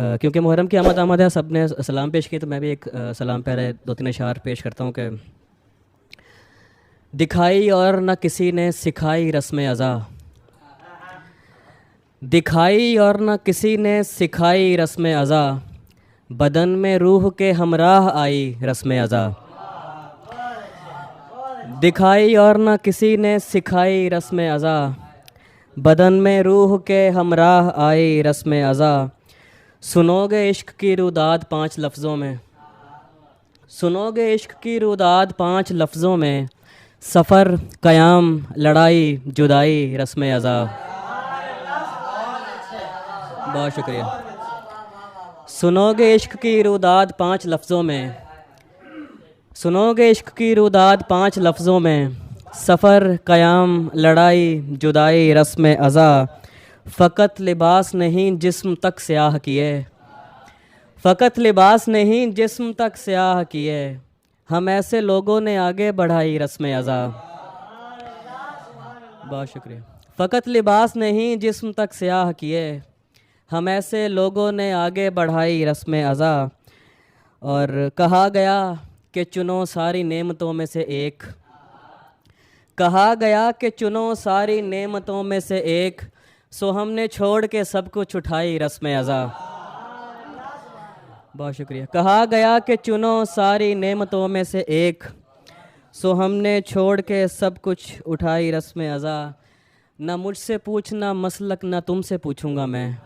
क्योंकि मुहर्रम की आमद आमद है, सब ने सलाम पेश की, तो मैं भी एक सलाम पहले दो तीन अशार पेश करता हूँ कि दिखाई और न किसी ने सिखाई रस्म अज़ा, दिखाई और न किसी ने सिखाई रस्म अज़ा, बदन में रूह के हमराह आई रस्म अज़ा। दिखाई और न किसी ने सिखाई रस्म अज़ा, बदन में रूह के हमराह आई रस्म अज़ा। सुनोगे इश्क की रुदाद 5 लफ्ज़ों में, सुनोगे इश्क की रुदाद 5 लफ्ज़ों में, सफ़र क़याम लड़ाई जुदाई रस्म अज़ा। बहुत शुक्रिया। सुनोगे इश्क की रुदाद 5 लफ्ज़ों में, सुनोगे इश्क की रुदाद 5 लफ्ज़ों में, सफ़र क़याम लड़ाई जुदाई रस्म अज़ा। फ़कत लिबास नहीं जिस्म तक स्याह किए, फ़कत लिबास नहीं जिस्म तक स्याह किए, हम ऐसे लोगों ने आगे बढ़ाई रस्म अज़ा। बहुत शुक्रिया। फ़कत लिबास नहीं जिस्म तक स्याह किए, हम ऐसे लोगों ने आगे बढ़ाई रस्म अज़ा। और कहा गया कि चुनो सारी नेमतों में से एक, कहा गया कि चुनो सारी नेमतों में से एक, सो हमने छोड़ के सब कुछ उठाई रस्म अज़ा। बहुत शुक्रिया। कहा गया कि चुनो सारी नेमतों में से एक, सो हमने छोड़ के सब कुछ उठाई रस्म अज़ा। न मुझसे पूछना मसलक न तुमसे पूछूंगा मैं,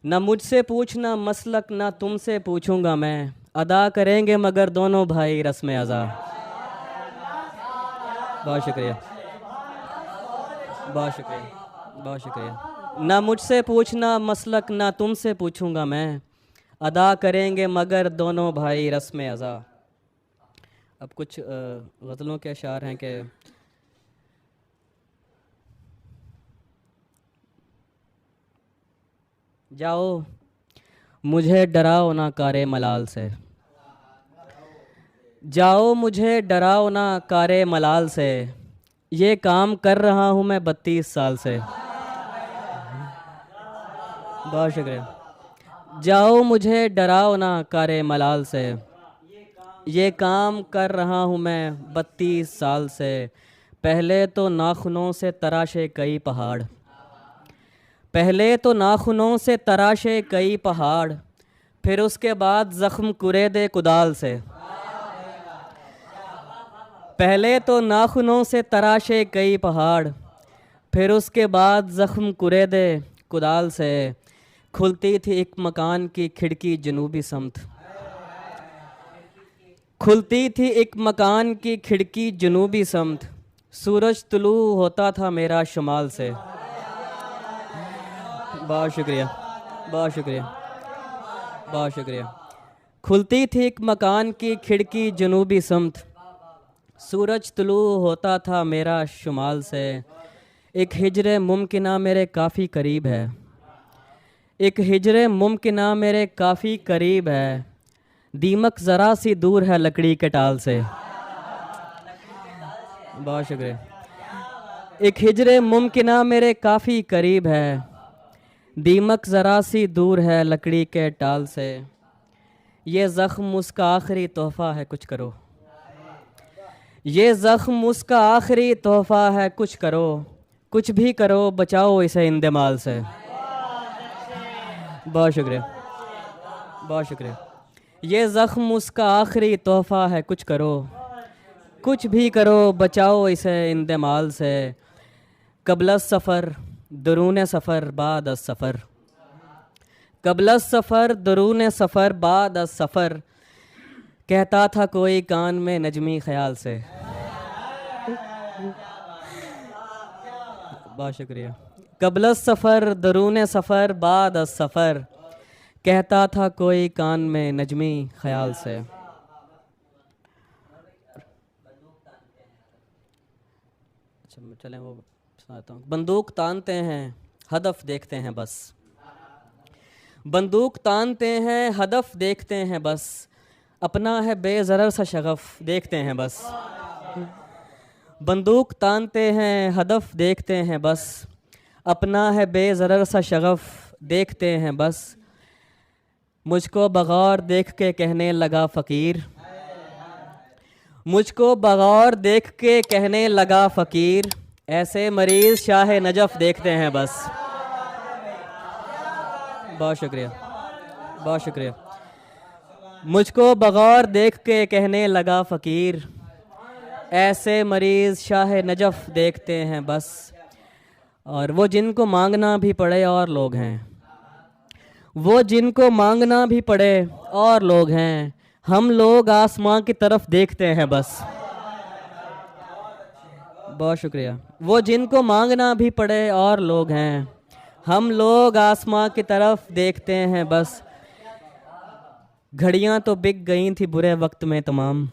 न मुझसे पूछना मसलक न तुमसे पूछूंगा मैं, अदा करेंगे मगर दोनों भाई रस्म अज़ा। बहुत शुक्रिया, बहुत शुक्रिया, बहुत शुक्रिया। न मुझसे पूछना मसलक न तुमसे पूछूंगा मैं, अदा करेंगे मगर दोनों भाई रस्म अज़ा। अब कुछ गज़लों के अशार हैं कि जाओ मुझे डराओ ना कारे मलाल से, जाओ मुझे डराओ ना कारे मलाल से, ये काम कर रहा हूँ मैं 32 साल से। बहुत शुक्रिया। जाओ मुझे डराओ ना कारे मलाल से, ये काम कर रहा हूँ मैं 32 साल से। पहले तो नाखूनों से तराशे कई पहाड़, पहले तो नाखूनों से तराशे कई पहाड़, फिर उसके बाद ज़ख्म कुरेदे कुदाल से। पहले तो नाखूनों से तराशे कई पहाड़, फिर उसके बाद ज़ख्म कुरेदे कुदाल से। खुलती थी एक मकान की खिड़की जनूबी समत, खुलती थी एक मकान की खिड़की जनूबी समत, सूरज तुलू होता था मेरा शुमाल से। बहुत शुक्रिया, बहुत शुक्रिया, बहुत शुक्रिया। खुलती थी एक मकान की खिड़की जनूबी समत, सूरज तुलू होता था मेरा शुमाल से। एक हिजरे मुमकिना मेरे काफ़ी करीब है, एक हिजरे मुमकिना मेरे काफ़ी करीब है, दीमक ज़रा सी दूर है लकड़ी के टाल से। बहुत शुक्रिया। एक हिजरे मुमकिना मेरे काफ़ी करीब है, दीमक ज़रा सी दूर है लकड़ी के टाल से। ये ज़ख्म उसका आखिरी तोहफ़ा है कुछ करो, ये ज़ख्म उसका आखिरी तोहफ़ा है कुछ करो, कुछ भी करो बचाओ इसे इंदमाल से। बहुत शुक्रिया, बहुत शुक्रिया। ये ज़ख्म उसका आखिरी तोहफ़ा है कुछ करो, कुछ भी करो बचाओ इसे इंदमाल से। क़ब्ल सफ़र दरून सफ़र बाद अस सफ़र, क़ब्ल सफ़र दरून सफ़र बाद अस सफ़र, कहता था कोई कान में नजमी ख्याल से। बहुत शुक्रिया। क़ब्ल सफ़र दरून सफ़र बाद अस सफ़र, कहता था कोई कान में नजमी ख्याल से। अच्छा चलें वो सुनाता हूँ। बंदूक तानते हैं हदफ देखते हैं बस, बंदूक तानते हैं हदफ देखते हैं बस, अपना है बेज़रर सा शगफ देखते हैं बस। बंदूक तानते हैं हदफ देखते हैं बस, अपना है बेज़रर सा शगफ देखते हैं बस। मुझको बगौर देख के कहने लगा फ़कीर, मुझको बगौर देख के कहने लगा फ़कीर, ऐसे मरीज़ शाह नजफ़ देखते हैं बस। बहुत शुक्रिया, बहुत शुक्रिया। मुझको बगौर देख के कहने लगा फ़कीर, ऐसे मरीज़ शाह नजफ़ देखते हैं बस। और वो जिनको मांगना भी पड़े और लोग हैं, वो जिनको मांगना भी पड़े और लोग हैं, हम लोग आसमां की तरफ देखते हैं बस। बहुत शुक्रिया। वो जिनको मांगना भी पड़े और लोग हैं, हम लोग आसमां की तरफ देखते हैं बस। घड़ियां तो बिक गई थी बुरे वक्त में तमाम,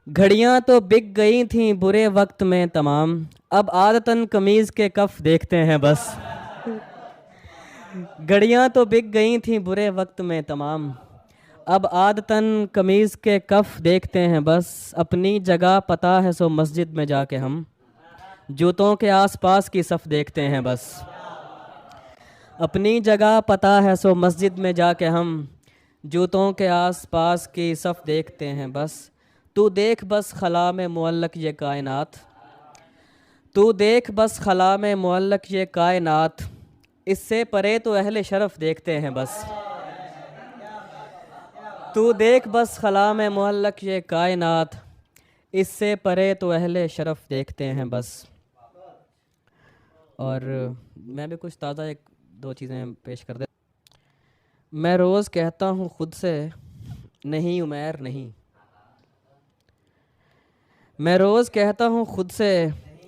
घड़ियां तो बिक गई थी बुरे वक्त में तमाम, अब आदतन कमीज़ के कफ देखते हैं बस। घड़ियां तो बिक गई थी बुरे वक्त में तमाम, अब आदतन कमीज़ के कफ देखते हैं बस। अपनी जगह पता है सो मस्जिद में जाके हम जूतों के आसपास की सफ़ देखते हैं बस। अपनी जगह पता है सो मस्जिद में जाके हम जूतों के आसपास की सफ़ देखते हैं बस। तू देख बस खला में मुअल्लक ये कायनात, तू देख बस खला में मुअल्लक ये कायनात, इससे परे तो अहले शरफ देखते हैं बस। तू देख बस खला में मुअल्लक ये कायनात, इससे परे तो अहले शरफ देखते हैं बस। और मैं भी कुछ ताज़ा एक दो चीज़ें पेश कर दे। मैं रोज़ कहता हूँ खुद से नहीं उमैर नहीं, मैं रोज़ कहता हूँ खुद से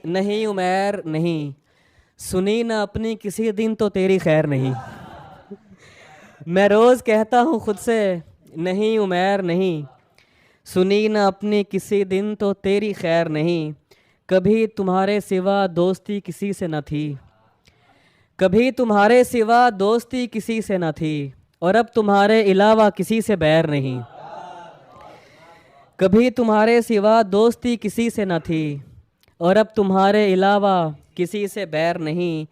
नहीं उमैर नहीं, सुनी ना अपनी किसी दिन तो तेरी खैर नहीं। मैं रोज़ कहता हूँ खुद से नहीं उमैर नहीं, सुनी ना अपनी किसी दिन तो तेरी खैर नहीं। कभी तुम्हारे सिवा दोस्ती किसी से न थी, कभी तुम्हारे सिवा दोस्ती किसी से न थी, और अब तुम्हारे अलावा किसी से बैर नहीं। कभी तुम्हारे सिवा दोस्ती किसी से न थी, और अब तुम्हारे अलावा किसी से बैर नहीं।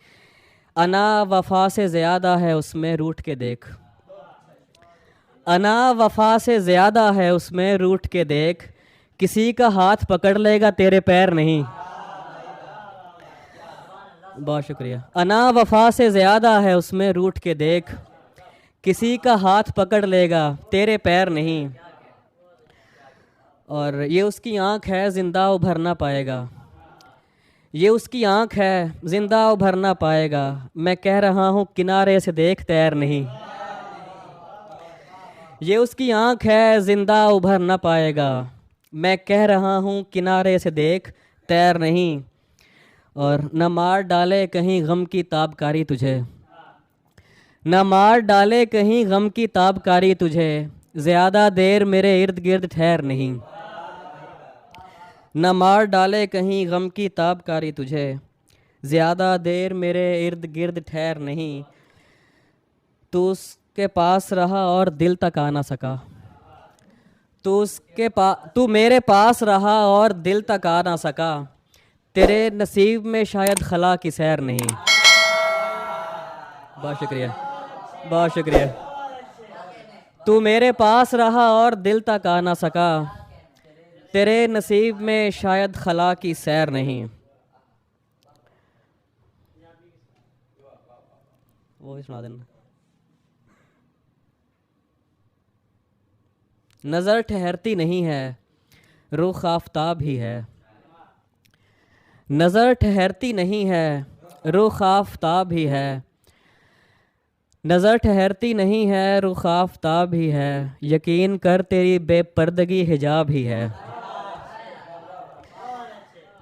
अना वफा से ज़्यादा है उसमें रूठ के देख, अना वफा से ज़्यादा है उसमें रूठ के देख, किसी का हाथ पकड़ लेगा तेरे पैर नहीं। बहुत शुक्रिया। अना वफा से ज़्यादा है उसमें रूठ के देख, किसी का हाथ पकड़ लेगा तेरे पैर नहीं। और ये उसकी आँख है ज़िंदा उभर ना पाएगा, ये उसकी आँख है ज़िंदा उभर ना पाएगा, मैं कह रहा हूँ किनारे से देख तैर नहीं। ये उसकी आँख है ज़िंदा उभर ना पाएगा, मैं कह रहा हूँ किनारे से देख तैर नहीं। और न मार डाले कहीं गम की ताबकारी तुझे, न मार डाले कहीं गम की ताबकारी तुझे, ज़्यादा देर मेरे इर्द गिर्द ठहर नहीं। न मार डाले कहीं गम की ताबकारी तुझे, ज़्यादा देर मेरे इर्द गिर्द ठहर नहीं। तू उसके पास रहा और दिल तक आ ना सका, तू मेरे पास रहा और दिल तक आ ना सका, तेरे नसीब में शायद खला की सैर नहीं। बहुत शुक्रिया, बहुत शुक्रिया। तू मेरे पास रहा और दिल तक आ ना सका, तेरे नसीब में शायद खला की सैर नहीं। वो भी सुना देना। नज़र ठहरती नहीं है रुख आफ़ताब ही है, नज़र ठहरती नहीं है रुख आफ़ताब ही है, नज़र ठहरती नहीं है रुख आफ़ताब ही है, यकीन कर तेरी बेपर्दगी हिजाब ही है।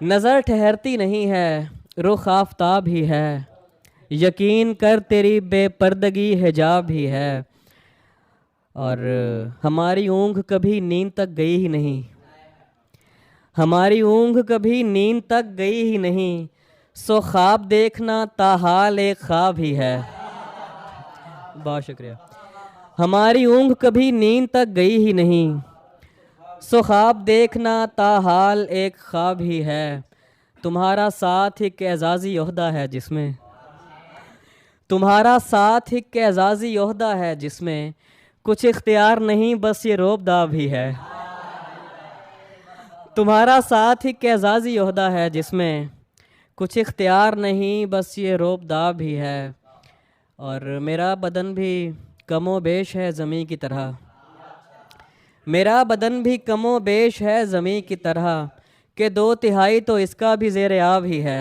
नज़र ठहरती नहीं है रुख आफ़ताब ही है, यकीन कर तेरी बेपर्दगी हिजाब ही है। और हमारी ऊँघ कभी नींद तक गई ही नहीं, हमारी ऊँघ कभी नींद तक गई ही नहीं, सो ख्वाब देखना ताहाल एक ख्वाब ही है। बहुत शुक्रिया। हमारी ऊँघ कभी नींद तक गई ही नहीं, सो ख्वाब देखना ताहाल एक ख्वाब ही है। तुम्हारा साथ एक एजाज़ी ओहदा है जिसमें, तुम्हारा साथ एक एजाज़ी ओहदा है जिसमें कुछ इख्तियार नहीं बस ये रोबदा भी है। तुम्हारा साथ एक एजाज़ी ओहदा है जिसमें कुछ इख्तियार नहीं बस ये रोबदा भी है। और मेरा बदन भी कमो बेश है ज़मीं की तरह, मेरा बदन भी कमो बेश है ज़मीं की तरह, कि 2/3 तो इसका भी ज़ेर आब ही है।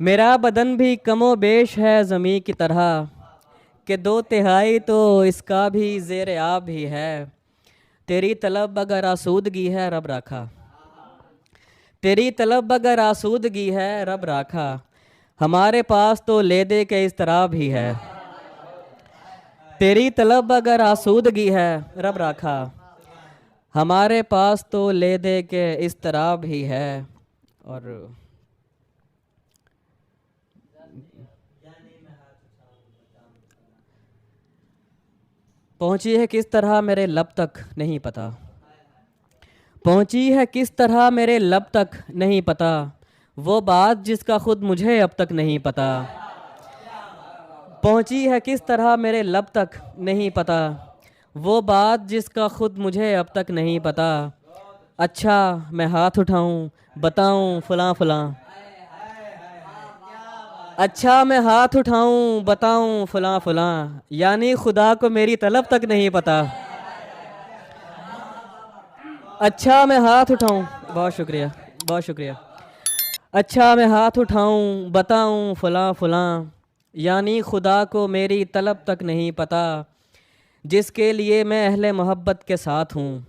मेरा बदन भी कमो बेश है ज़मीं की तरह, कि 2/3 तो इसका भी ज़ेर आब ही है। तेरी तलब अगर आसूदगी है रब राखा, तेरी तलब अगर आसूदगी है रब राखा, हमारे पास तो ले दे के इस तरह भी है। तेरी तलब अगर आसूदगी है रब राखा, हमारे पास तो ले दे के इस तरह भी है। और पहुंची है किस तरह मेरे लब तक नहीं पता, पहुंची है किस तरह मेरे लब तक नहीं पता, वो बात जिसका खुद मुझे अब तक नहीं पता। पहुंची है किस तरह मेरे लब तक नहीं पता, वो बात जिसका खुद मुझे अब तक नहीं पता। अच्छा मैं हाथ उठाऊं बताऊं फलां फलां, अच्छा मैं हाथ उठाऊं बताऊं फलां फलां, यानी खुदा को मेरी तलब तक नहीं पता। अच्छा मैं हाथ उठाऊं, बहुत शुक्रिया बहुत शुक्रिया। अच्छा मैं हाथ उठाऊं बताऊं फलां फलां, यानी खुदा को मेरी तलब तक नहीं पता। जिसके लिए मैं अहले मोहब्बत के साथ हूँ,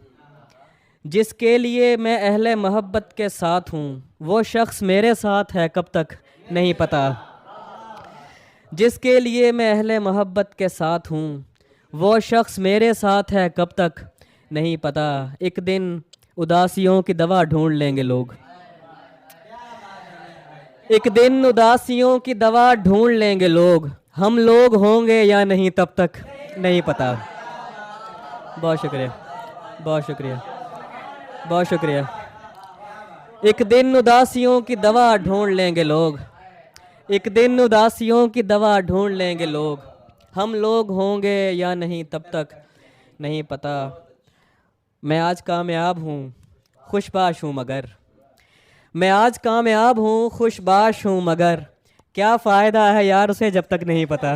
जिसके लिए मैं अहले मोहब्बत के साथ हूँ, वो शख्स मेरे साथ है कब तक नहीं पता। जिसके लिए मैं अहले मोहब्बत के साथ हूँ, वो शख्स मेरे साथ है कब तक नहीं पता। एक दिन उदासियों की दवा ढूंढ लेंगे लोग, एक दिन उदासियों की दवा ढूंढ लेंगे लोग, हम लोग होंगे या नहीं तब तक नहीं पता। बहुत शुक्रिया बहुत शुक्रिया बहुत शुक्रिया। एक दिन उदासियों की दवा ढूंढ लेंगे लोग, एक दिन उदासियों की दवा ढूंढ लेंगे लोग, हम लोग होंगे या नहीं तब तक नहीं पता। मैं आज कामयाब हूँ खुशबाश हूँ मगर, मैं आज कामयाब हूँ खुशबाश हूँ मगर, क्या फ़ायदा है यार उसे जब तक नहीं पता।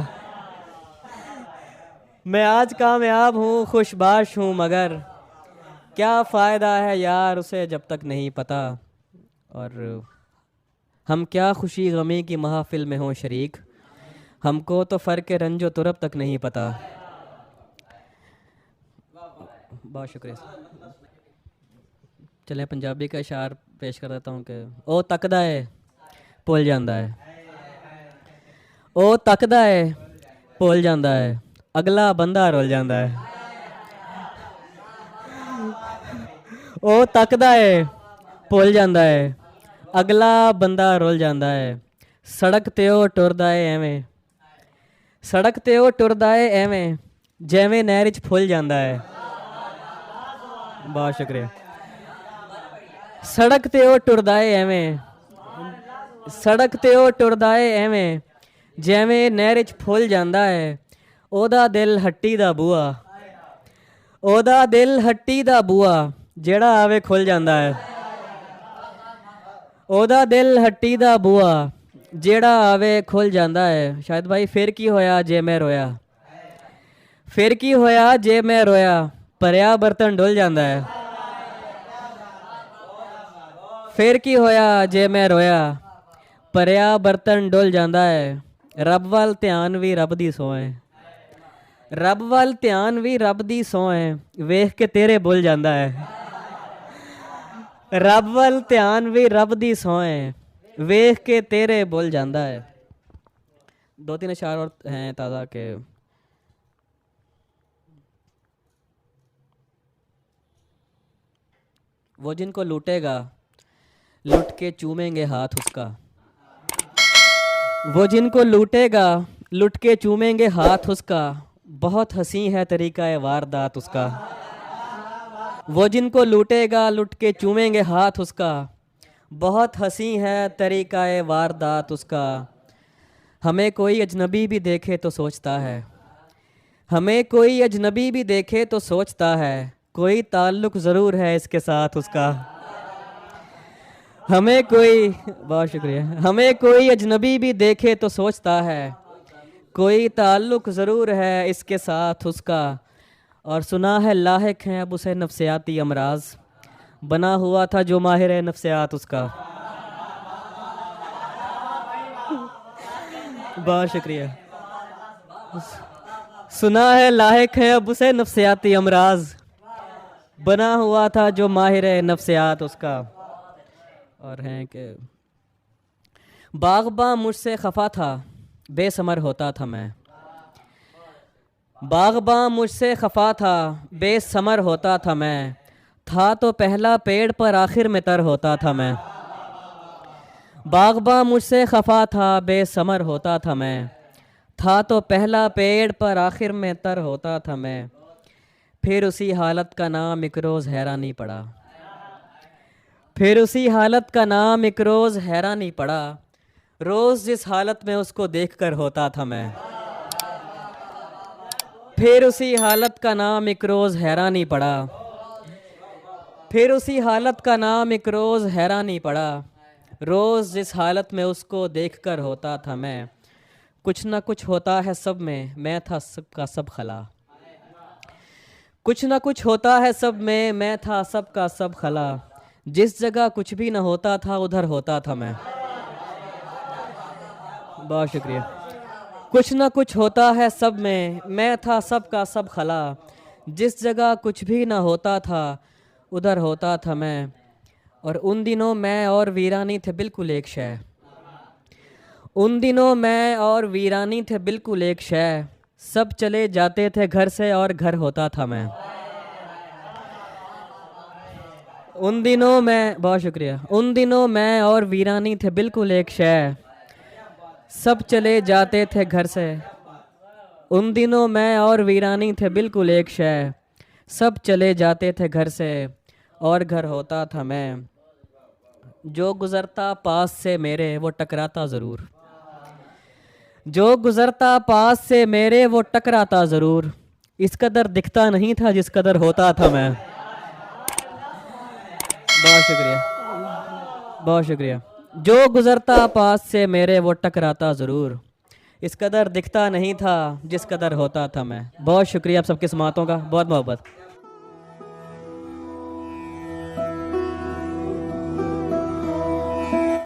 मैं आज कामयाब हूँ खुशबाश हूँ मगर, क्या फ़ायदा है यार उसे जब तक नहीं पता। और हम क्या खुशी गमी की महफिल में हों शरीक, हमको तो फ़र्क रंजो तुरब तक नहीं पता। बहुत शुक्रिया। चलें पंजाबी का इशार पेश कर देता हूँ कि ओ तकदा है भुल जांदा है, ओ तकदा है भुल जांदा है, अगला बंदा रुल जांदा है। ओ तकदा है भुल जांदा है, अगला बंदा रुल जांदा है। सड़क ते ओ टुरदा है एवें, सड़क ते ओ टुरदा है एवें, जिवें नहर च फुल जांदा है। बहुत शुक्रिया। सड़क ते ओ टुरदा है एवें, सड़क ते ओ टुरदा है एवें, जिवें नहर च फुल जांदा है। ओदा दिल हट्टी दा बूआ, ओदा दिल हट्टी दा बूआ, जेड़ा आवे खुल जांदा है। ओदा दिल हट्टी दा बूआ, जेड़ा आवे खुल जांदा है। शायद भाई फिर की होया जे मैं रोया, फिर की होया जे मैं रोया, भरिया बर्तन डुल जांदा है। फिर की होया जे मैं रोया, भरिया बर्तन डुल जांदा है। रब वाल ध्यान भी रब दी सोए, रब वाल ध्यान भी रब दी सोए, वेख के तेरे भुल जांदा है। रब वाल ध्यान भी रब दी सोए, वेख के तेरे भुल जांदा है। 2-3 अशार और हैं ताज़ा के वो जिनको लूटेगा लुट के चूमेंगे हाथ उसका, वो जिनको लूटेगा लुट के चूमेंगे हाथ उसका, बहुत हंसी है तरीका है वारदात उसका। वो जिनको लूटेगा लुट के चूमेंगे हाथ उसका, बहुत हंसी है तरीका है वारदात उसका। हमें कोई अजनबी भी देखे तो सोचता है, हमें कोई अजनबी भी देखे तो सोचता है, कोई ताल्लुक़ ज़रूर है इसके साथ उसका। हमें कोई, बहुत शुक्रिया, हमें कोई अजनबी भी देखे तो सोचता है, कोई ताल्लुक़ ज़रूर है इसके साथ उसका। और सुना है लाहिक हैं अब उसे नफ्सियाती अमराज, बना हुआ था जो माहिर है नफ्सियात उसका। बहुत शुक्रिया। सुना है लाहिक है अब उसे नफ्सियाती अमराज, बना हुआ था जो माहिर है नफ्सियात उसका। और हैं कि बाग़बां मुझसे खफा था, बेसमर होता था मैं, बाग़बां मुझसे खफा था, बेसमर होता था मैं, था तो पहला पेड़ पर आखिर में तर होता था मैं। बाग़बां मुझसे खफा था, बेसमर होता था मैं, था तो पहला पेड़ पर आखिर में तर होता था मैं। फिर उसी हालत का नाम एक रोज़ हैरानी पड़ा, फिर उसी हालत का नाम एक रोज़ हैरानी पड़ा, रोज़ जिस हालत में उसको देखकर होता था मैं। फिर उसी हालत का नाम एक रोज़ हैरानी पड़ा, फिर उसी हालत का नाम एक रोज़ हैरानी पड़ा, रोज़ जिस हालत में उसको देखकर होता था मैं। कुछ ना कुछ होता है सब में, मैं था सबका सब खला, कुछ ना कुछ होता है सब में, मैं था सबका सब खला, जिस जगह कुछ भी ना होता था उधर होता था मैं। बहुत शुक्रिया। कुछ ना कुछ होता है सब में, मैं था सबका सब खला, जिस जगह कुछ भी ना होता था उधर होता था मैं। और उन दिनों मैं और वीरानी थे बिल्कुल एक शय, उन दिनों मैं और वीरानी थे बिल्कुल एक शय, सब चले जाते थे घर से और घर होता था मैं। उन दिनों मैं, बहुत शुक्रिया, उन दिनों मैं और वीरानी थे बिल्कुल एक शय, सब चले जाते थे घर से। उन दिनों मैं और वीरानी थे बिल्कुल एक शय, सब चले जाते थे घर से और घर होता था मैं। जो गुज़रता पास से मेरे वो टकराता ज़रूर, जो गुज़रता पास से मेरे वो टकराता ज़रूर, इस कदर दिखता नहीं था जिस कदर होता था मैं। बहुत शुक्रिया, बहुत शुक्रिया। जो गुज़रता पास से मेरे वो टकराता ज़रूर, इस कदर दिखता नहीं था जिस कदर होता था मैं। बहुत शुक्रिया आप सबकी समातों का, बहुत मोहब्बत।